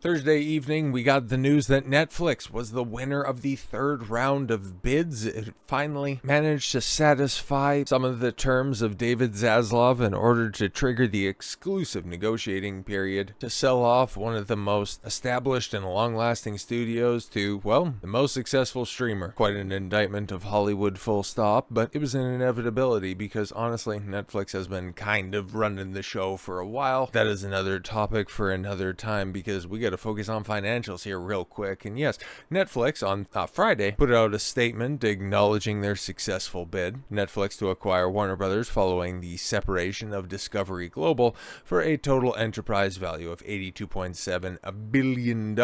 Thursday evening, we got the news that Netflix was the winner of the third round of bids. It finally managed to satisfy some of the terms of David Zaslav in order to trigger the exclusive negotiating period to sell off one of the most established and long-lasting studios to, well, the most successful streamer. Quite an indictment of Hollywood, full stop, but it was an inevitability because honestly, Netflix has been kind of running the show for a while. That is another topic for another time because we got to focus on financials here real quick. And yes, Netflix on Friday put out a statement acknowledging their successful bid. Netflix to acquire Warner Brothers following the separation of Discovery Global for a total enterprise value of $82.7 billion,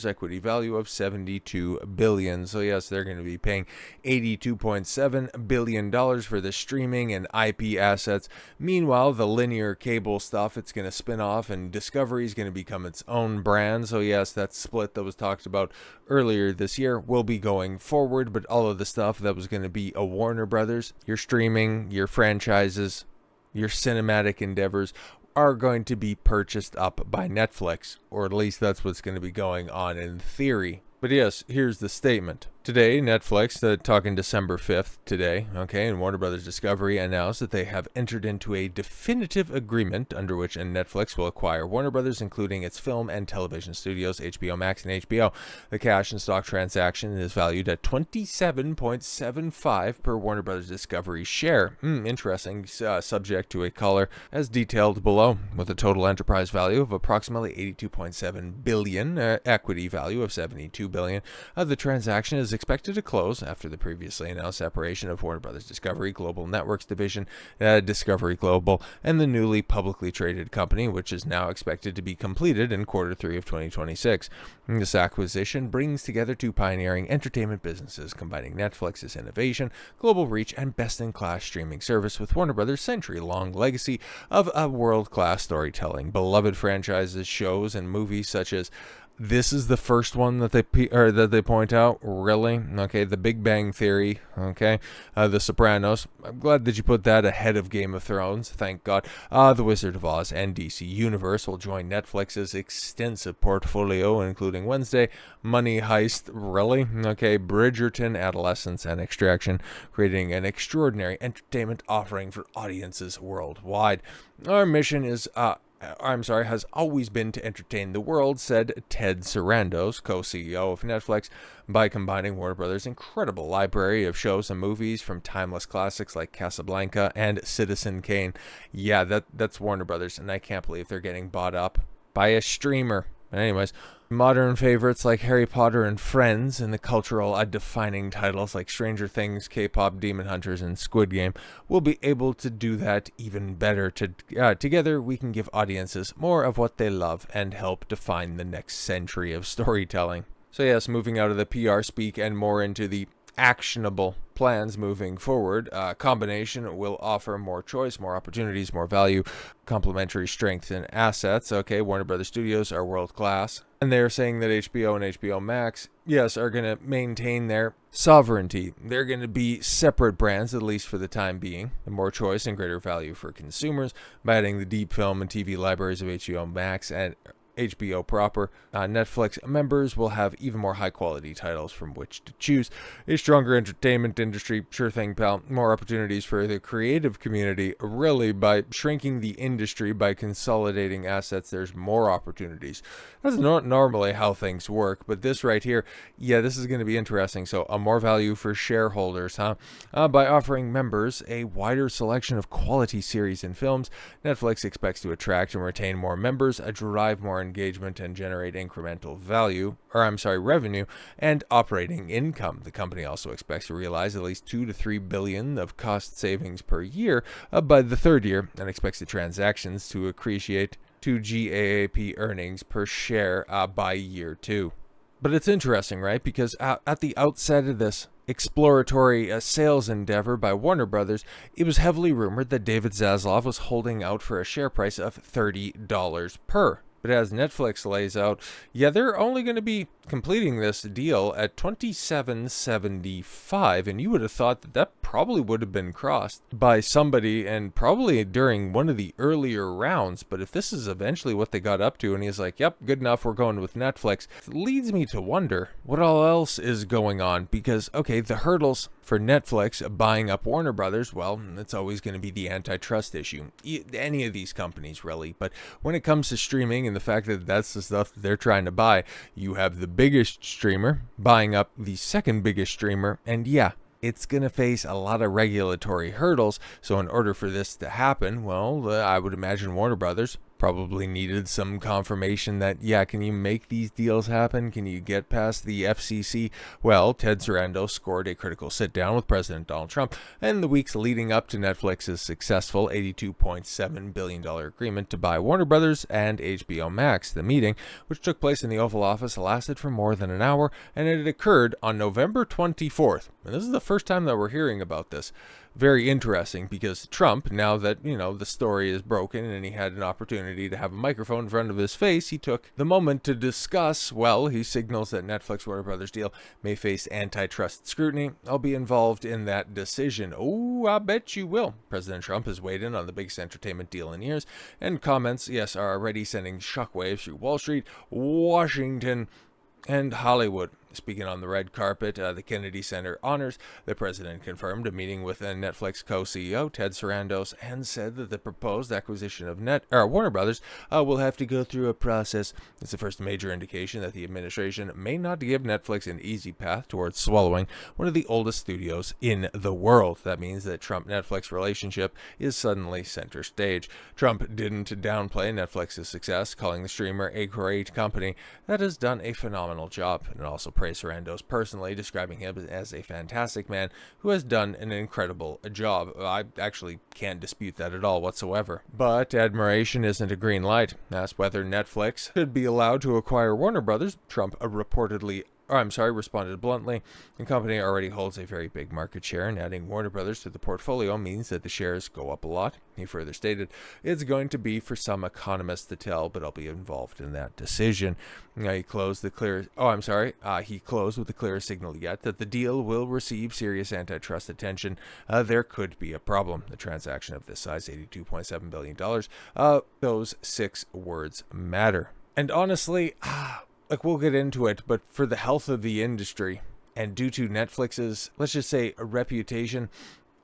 equity value of $72 billion. So yes, they're going to be paying $82.7 billion for the streaming and IP assets. Meanwhile, the linear cable stuff, it's going to spin off and Discovery is going to become its own brand. So yes, that split that was talked about earlier this year will be going forward, but all of the stuff that was going to be a Warner Brothers, your streaming, your franchises, your cinematic endeavors are going to be purchased up by Netflix, or at least that's what's going to be going on in theory. But yes, here's the statement. Today, Netflix, talking December 5th today, and Warner Brothers Discovery announced that they have entered into a definitive agreement under which Netflix will acquire Warner Brothers, including its film and television studios, HBO Max and HBO. The cash and stock transaction is valued at $27.75 per Warner Brothers Discovery share. Interesting, subject to a collar, as detailed below, with a total enterprise value of approximately $82.7 billion, equity value of $72 billion. The transaction is expected to close after the previously announced separation of Warner Brothers Discovery Global Networks division, Discovery Global, and the newly publicly traded company, which is now expected to be completed in Q3 of 2026. This acquisition brings together two pioneering entertainment businesses, combining Netflix's innovation, global reach, and best-in-class streaming service with Warner Brothers' century-long legacy of world-class storytelling. Beloved franchises, shows, and movies such as this is the first one that they point out. Really? Okay, The Big Bang Theory. Okay, The Sopranos. I'm glad that you put that ahead of Game of Thrones. Thank God. The Wizard of Oz and DC Universe will join Netflix's extensive portfolio, including Wednesday, Money Heist. Really? Okay, Bridgerton, Adolescence, and Extraction, creating an extraordinary entertainment offering for audiences worldwide. Our mission is has always been to entertain the world, said Ted Sarandos, co-CEO of Netflix, by combining Warner Brothers' incredible library of shows and movies from timeless classics like Casablanca and Citizen Kane. Yeah, that's Warner Brothers, and I can't believe they're getting bought up by a streamer. Anyways, modern favorites like Harry Potter and Friends, and the cultural defining titles like Stranger Things, K-pop, Demon Hunters, and Squid Game will be able to do that even better. Together, we can give audiences more of what they love and help define the next century of storytelling. So yes, moving out of the PR speak and more into the actionable plans moving forward. Combination will offer more choice, more opportunities, more value, complementary strengths and assets. Warner Brothers Studios are world class, and they're saying that HBO and HBO Max, yes, are going to maintain their sovereignty. They're going to be separate brands, at least for the time being, and more choice and greater value for consumers by adding the deep film and TV libraries of HBO Max and HBO proper. Netflix members will have even more high-quality titles from which to choose. A stronger entertainment industry, sure thing, pal. More opportunities for the creative community. Really, by shrinking the industry, by consolidating assets, there's more opportunities. That's not normally how things work, but this right here, yeah, this is going to be interesting. So, more value for shareholders, by offering members a wider selection of quality series and films, Netflix expects to attract and retain more members, drive more engagement, and generate incremental revenue and operating income. The company also expects to realize at least $2 to $3 billion of cost savings per year by the third year, and expects the transactions to accrete to GAAP earnings per share by year 2. But it's interesting, right? Because at the outset of this exploratory sales endeavor by Warner Brothers, it was heavily rumored that David Zaslav was holding out for a share price of $30 per. But as Netflix lays out, yeah, they're only going to be completing this deal at $27.75, and you would have thought that that probably would have been crossed by somebody, and probably during one of the earlier rounds. But if this is eventually what they got up to, and he's like, yep, good enough, we're going with Netflix, it leads me to wonder what all else is going on. Because, okay, the hurdles for Netflix buying up Warner Brothers, well, it's always going to be the antitrust issue. Any of these companies, really. But when it comes to streaming and the fact that that's the stuff that they're trying to buy, you have the biggest streamer buying up the second biggest streamer, and yeah, it's going to face a lot of regulatory hurdles. So in order for this to happen, well, I would imagine Warner Brothers probably needed some confirmation that, yeah, can you make these deals happen? Can you get past the FCC? Well, Ted Sarandos scored a critical sit-down with President Donald Trump in the weeks leading up to Netflix's successful $82.7 billion agreement to buy Warner Brothers and HBO Max. The meeting, which took place in the Oval Office, lasted for more than an hour, and it occurred on November 24th. And this is the first time that we're hearing about this. Very interesting, because Trump, now that, the story is broken and he had an opportunity to have a microphone in front of his face, he took the moment to discuss, well, he signals that Netflix Warner Brothers deal may face antitrust scrutiny. I'll be involved in that decision. Oh, I bet you will. President Trump has weighed in on the biggest entertainment deal in years, and comments, yes, are already sending shockwaves through Wall Street, Washington, and Hollywood. Speaking on the red carpet, the Kennedy Center honors, the president confirmed a meeting with Netflix co-CEO Ted Sarandos and said that the proposed acquisition of Warner Brothers will have to go through a process. It's the first major indication that the administration may not give Netflix an easy path towards swallowing one of the oldest studios in the world. That means that Trump-Netflix relationship is suddenly center stage. Trump didn't downplay Netflix's success, calling the streamer a great company that has done a phenomenal job, and also praised Sarandos personally, describing him as a fantastic man who has done an incredible job. I actually can't dispute that at all whatsoever. But admiration isn't a green light. Asked whether Netflix should be allowed to acquire Warner Brothers, Trump responded bluntly. The company already holds a very big market share, and adding Warner Brothers to the portfolio means that the shares go up a lot. He further stated, it's going to be for some economists to tell, but I'll be involved in that decision. He closed with the clearest signal yet that the deal will receive serious antitrust attention. There could be a problem. The transaction of this size, $82.7 billion, those 6 words matter. And honestly, we'll get into it, but for the health of the industry and due to Netflix's, let's just say, a reputation,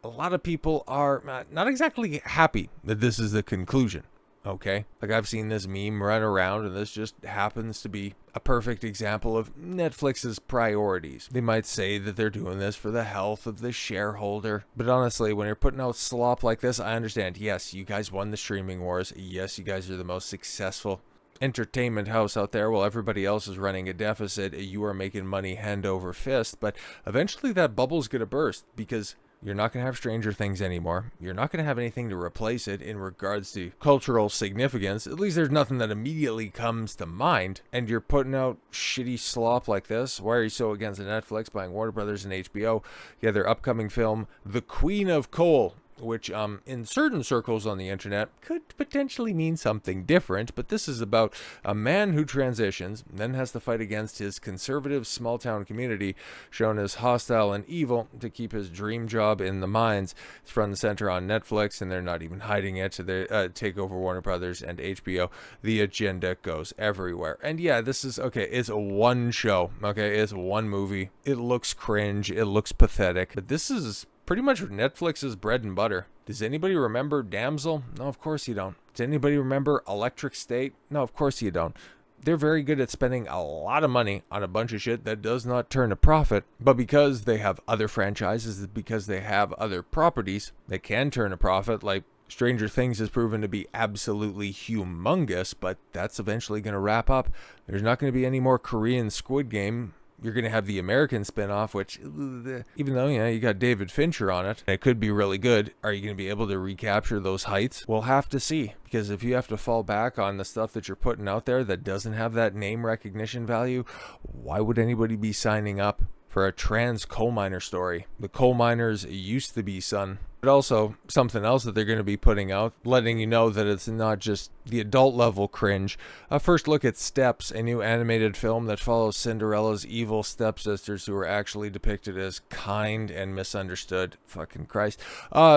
a lot of people are not exactly happy that this is the conclusion. Okay, I've seen this meme run around, and this just happens to be a perfect example of Netflix's priorities. They might say that they're doing this for the health of the shareholder, but honestly, when you're putting out slop like this, I understand. Yes, you guys won the streaming wars. Yes, you guys are the most successful entertainment house out there while everybody else is running a deficit. You are making money hand over fist, but eventually that bubble's going to burst, because you're not going to have Stranger Things anymore. You're not going to have anything to replace it in regards to cultural significance. At least there's nothing that immediately comes to mind. And you're putting out shitty slop like this. Why are you so against Netflix buying Warner Brothers and HBO? Yeah, their upcoming film, The Queen of Coal, which in certain circles on the internet could potentially mean something different, but this is about a man who transitions, then has to fight against his conservative small-town community, shown as hostile and evil, to keep his dream job in the mines. It's front and center on Netflix, and they're not even hiding it. They Takeover Warner Brothers and HBO. The agenda goes everywhere. And yeah, this is, okay, it's one show, okay, it's one movie. It looks cringe, it looks pathetic, but this is pretty much Netflix's bread and butter. Does anybody remember Damsel? No, of course you don't. Does anybody remember Electric State? No, of course you don't. They're very good at spending a lot of money on a bunch of shit that does not turn a profit, but because they have other franchises, because they have other properties that can turn a profit, like Stranger Things has proven to be absolutely humongous, but that's eventually going to wrap up. There's not going to be any more Korean Squid Game. You're going to have the American spinoff, which, even though, you got David Fincher on it, it could be really good. Are you going to be able to recapture those heights? We'll have to see, because if you have to fall back on the stuff that you're putting out there that doesn't have that name recognition value, why would anybody be signing up for a trans coal miner story. The coal miners used to be son. But also something else that they're going to be putting out, letting you know that it's not just the adult level cringe. First look at Steps, a new animated film that follows Cinderella's evil stepsisters who are actually depicted as kind and misunderstood. Fucking Christ.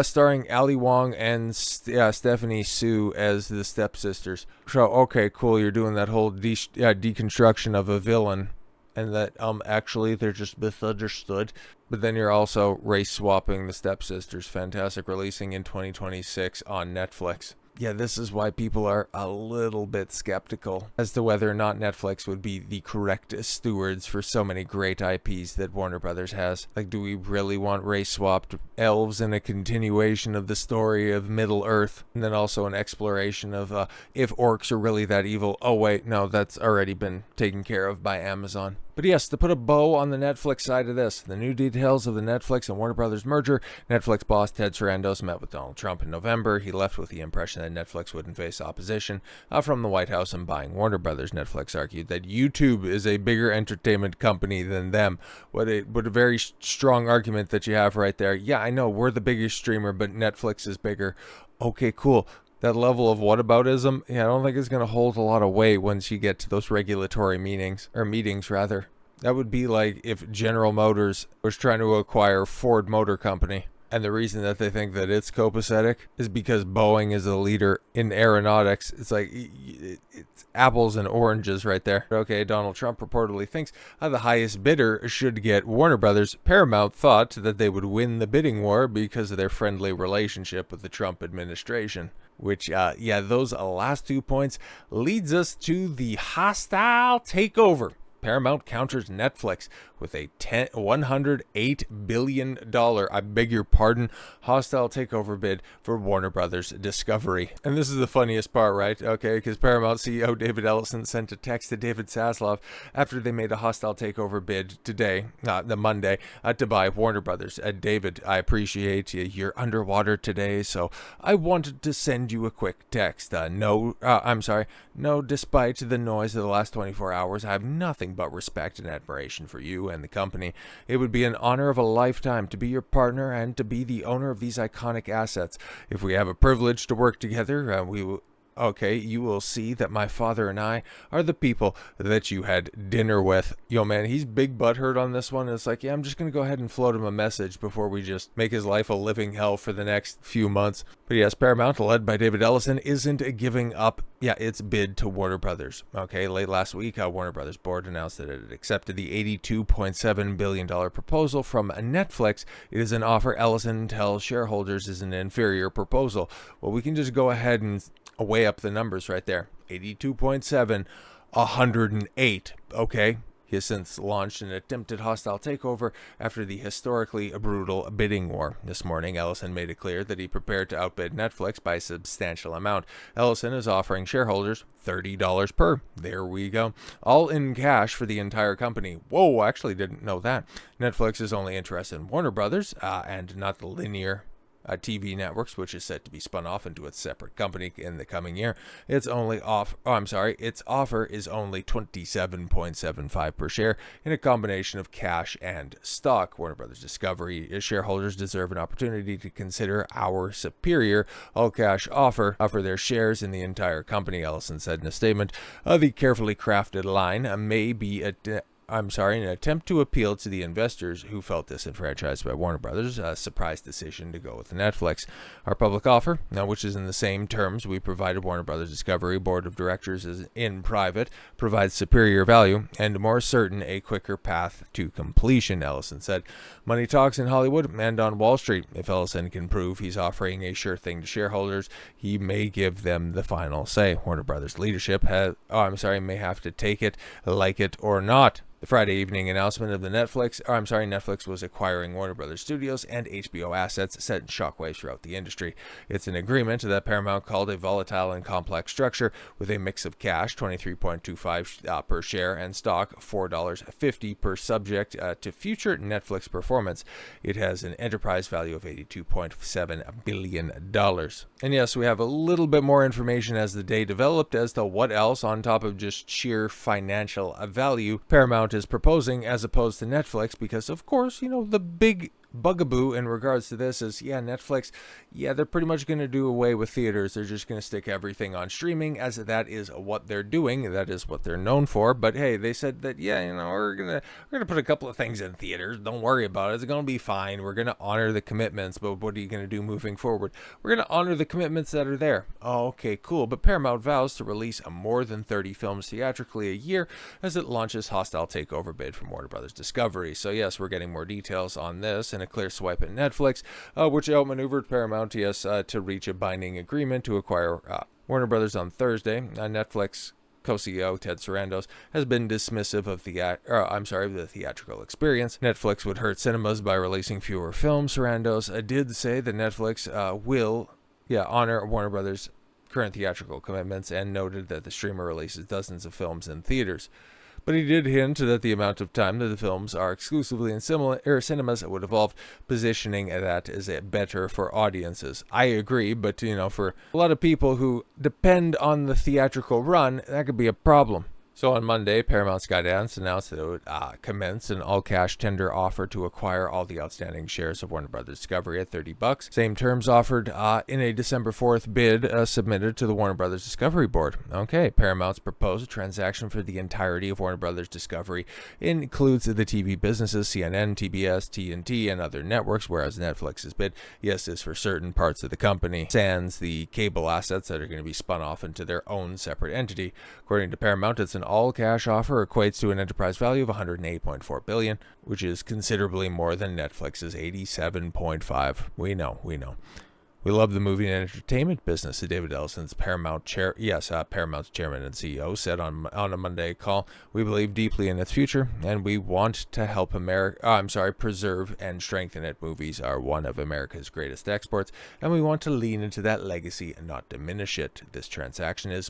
Starring Ali Wong and Stephanie Sue as the stepsisters. So, okay, cool, you're doing that whole deconstruction of a villain. And that actually they're just misunderstood. But then you're also race swapping the stepsisters. Fantastic, releasing in 2026 on Netflix. Yeah, this is why people are a little bit skeptical as to whether or not Netflix would be the correct stewards for so many great IPs that Warner Brothers has. Like, do we really want race-swapped elves and a continuation of the story of Middle-earth? And then also an exploration of if orcs are really that evil. Oh wait, no, that's already been taken care of by Amazon. But yes, to put a bow on the Netflix side of this, the new details of the Netflix and Warner Brothers merger. Netflix boss Ted Sarandos met with Donald Trump in November. He left with the impression that Netflix wouldn't face opposition from the White House in buying Warner Brothers. Netflix argued that YouTube is a bigger entertainment company than them. What a very strong argument that you have right there. Yeah, I know, we're the biggest streamer, but Netflix is bigger. Okay, cool. That level of whataboutism, I don't think it's going to hold a lot of weight once you get to those regulatory meetings. That would be like if General Motors was trying to acquire Ford Motor Company. And the reason that they think that it's copacetic is because Boeing is a leader in aeronautics. It's like, it's apples and oranges right there. Okay, Donald Trump reportedly thinks the highest bidder should get Warner Brothers. Paramount thought that they would win the bidding war because of their friendly relationship with the Trump administration. Which, those last 2 points leads us to the hostile takeover. Paramount counters Netflix with a $108 billion, hostile takeover bid for Warner Brothers Discovery. And this is the funniest part, right? Okay, because Paramount CEO David Ellison sent a text to David Zaslav after they made a hostile takeover bid today, the Monday, to buy Warner Brothers. David, I appreciate you. You're underwater today, so I wanted to send you a quick text. No, despite the noise of the last 24 hours, I have nothing but respect and admiration for you and the company. It would be an honor of a lifetime to be your partner and to be the owner of these iconic assets. If we have a privilege to work together, you will see that my father and I are the people that you had dinner with. Yo, man, he's big butthurt on this one. It's like, I'm just going to go ahead and float him a message before we just make his life a living hell for the next few months. But yes, Paramount, led by David Ellison, isn't giving up its bid to Warner Brothers. Okay, late last week, Warner Brothers board announced that it had accepted the $82.7 billion proposal from Netflix. It is an offer Ellison tells shareholders is an inferior proposal. Well, we can just go ahead and weigh up the numbers right there. 82.7, 108. Okay. He has since launched an attempted hostile takeover after the historically brutal bidding war. This morning, Ellison made it clear that he prepared to outbid Netflix by a substantial amount. Ellison is offering shareholders $30 per. There we go. All in cash for the entire company. Whoa, I actually didn't know that. Netflix is only interested in Warner Brothers and not the linear TV networks, which is set to be spun off into a separate company in the coming year. Its offer is only $27.75 per share in a combination of cash and stock. Warner Brothers Discovery shareholders deserve an opportunity to consider our superior all-cash offer for their shares in the entire company, Ellison said in a statement. The carefully crafted line may be an attempt to appeal to the investors who felt disenfranchised by Warner Brothers. A surprise decision to go with Netflix. Our public offer, which is in the same terms we provided Warner Brothers Discovery board of directors is in private, provides superior value and more certain a quicker path to completion, Ellison said. Money talks in Hollywood and on Wall Street. If Ellison can prove he's offering a sure thing to shareholders, he may give them the final say. Warner Brothers leadership may have to take it, like it or not. The Friday evening announcement of Netflix was acquiring Warner Brothers Studios and HBO assets sent shockwaves throughout the industry. It's an agreement that Paramount called a volatile and complex structure with a mix of cash, $23.25 per share, and stock, $4.50 per, subject to future Netflix performance. It has an enterprise value of $82.7 billion. And yes, we have a little bit more information as the day developed as to what else, on top of just sheer financial value, Paramount Paramount is proposing as opposed to Netflix, because of course, the big bugaboo in regards to this is, Netflix, they're pretty much going to do away with theaters. They're just going to stick everything on streaming, as that is what they're doing. That is what they're known for. But hey, they said that, we're gonna put a couple of things in theaters. Don't worry about it. It's going to be fine. We're going to honor the commitments. But what are you going to do moving forward? We're going to honor the commitments that are there. Oh, okay, cool. But Paramount vows to release more than 30 films theatrically a year as it launches hostile takeover bid from Warner Brothers Discovery. So yes, we're getting more details on this and a clear swipe at Netflix, which outmaneuvered Paramount, to reach a binding agreement to acquire Warner Brothers on Thursday. Netflix co-CEO Ted Sarandos has been dismissive of the theatrical experience. Netflix would hurt cinemas by releasing fewer films. Sarandos did say that Netflix will honor Warner Brothers' current theatrical commitments, and noted that the streamer releases dozens of films in theaters. But he did hint that the amount of time that the films are exclusively in cinemas would evolve, positioning that as better for audiences. I agree, but for a lot of people who depend on the theatrical run, that could be a problem. So on Monday, Paramount Skydance announced that it would commence an all-cash tender offer to acquire all the outstanding shares of Warner Brothers Discovery at $30. Same terms offered in a December 4th bid submitted to the Warner Brothers Discovery Board. Okay, Paramount's proposed transaction for the entirety of Warner Brothers Discovery includes the TV businesses, CNN, TBS, TNT, and other networks, whereas Netflix's bid, is for certain parts of the company, sans the cable assets that are going to be spun off into their own separate entity. According to Paramount, it's an all-cash offer equates to an enterprise value of $108.4 billion, which is considerably more than Netflix's $87.5. We know. We love the movie and entertainment business. David Ellison's Paramount's Paramount's chairman and CEO said on a Monday call, "We believe deeply in its future, and we want to help preserve and strengthen it. Movies are one of America's greatest exports, and we want to lean into that legacy and not diminish it. This transaction is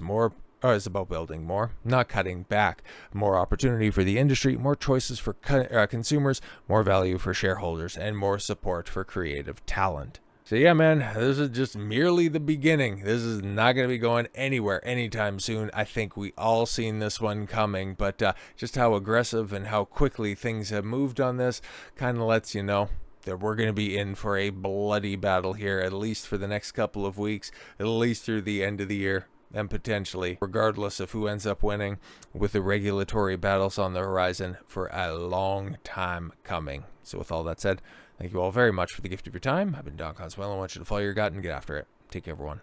about building more, not cutting back. More opportunity for the industry, more choices for consumers, more value for shareholders, and more support for creative talent." So man, this is just merely the beginning. This is not going to be going anywhere anytime soon. I think we all seen this one coming, but just how aggressive and how quickly things have moved on this kind of lets you know that we're going to be in for a bloody battle here, at least for the next couple of weeks, at least through the end of the year. And potentially, regardless of who ends up winning, with the regulatory battles on the horizon for a long time coming. So with all that said, thank you all very much for the gift of your time. I've been Don Consuelo. I want you to follow your gut and get after it. Take care, everyone.